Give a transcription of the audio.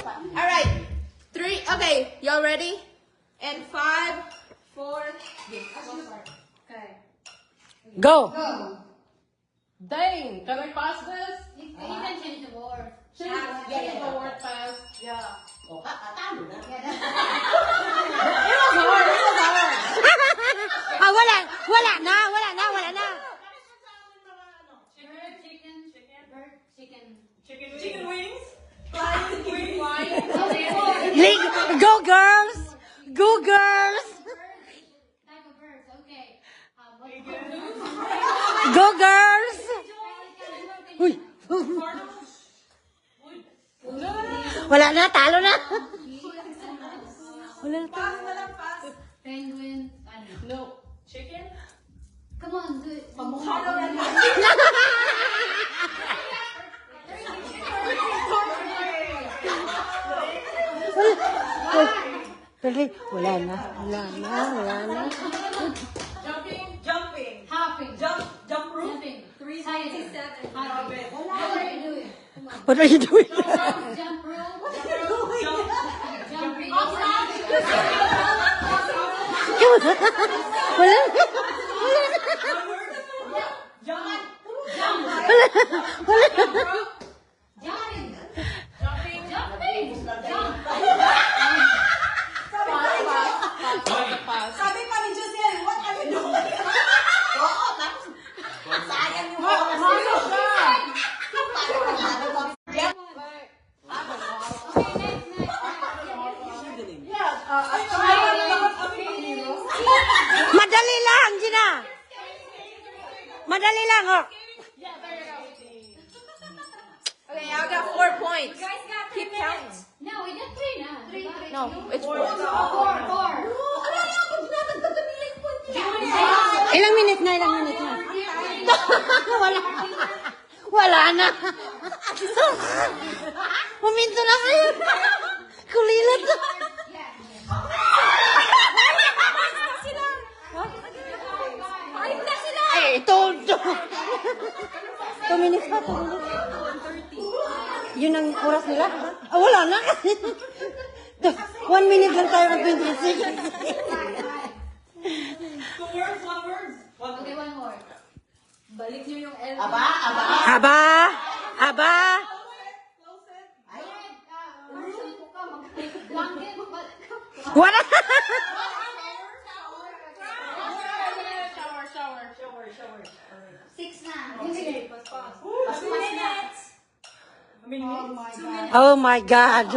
All right. 3. Okay, y'all ready? And 5, 4. Okay. Go. Dang, can I pass this? You can change the word. Change the word fast. Yeah, It was hard, it was hard. Ah, wala na. Chicken wings. Go girls. Go girls. Type of birds. Okay. Go girls. Uy. Wala na, talo na. Wala na. Penguin. No. Chicken? Come on, do it. Dali. Wala na. Jumping. Hopping. Jump rope. Jumping. 367. Hopping. What are you doing? Come on. What are you doing? Jump rope. Jumping. Wala. Sabi pa ni Josiel, what are you doing? Oo, tapos sayang yung Madali lang, Gina. Madali lang, oh. Okay, I got 4 points. Keep counting. No, we did 3 now. No, it's 4. 4. Ilang minute na. Wala na. Huminto na kayo. Kulilat. Ay, ito. 2 minutes pa, 2 minutes. Yun ang oras nila? Ah, wala na. 1 minute lang tayo ng 26. 2 words, 1 word. Okay, one more. Balik niyo yung L. Aba. Blanket. Wala. Shower. 6 na. How many minutes? Oh my God.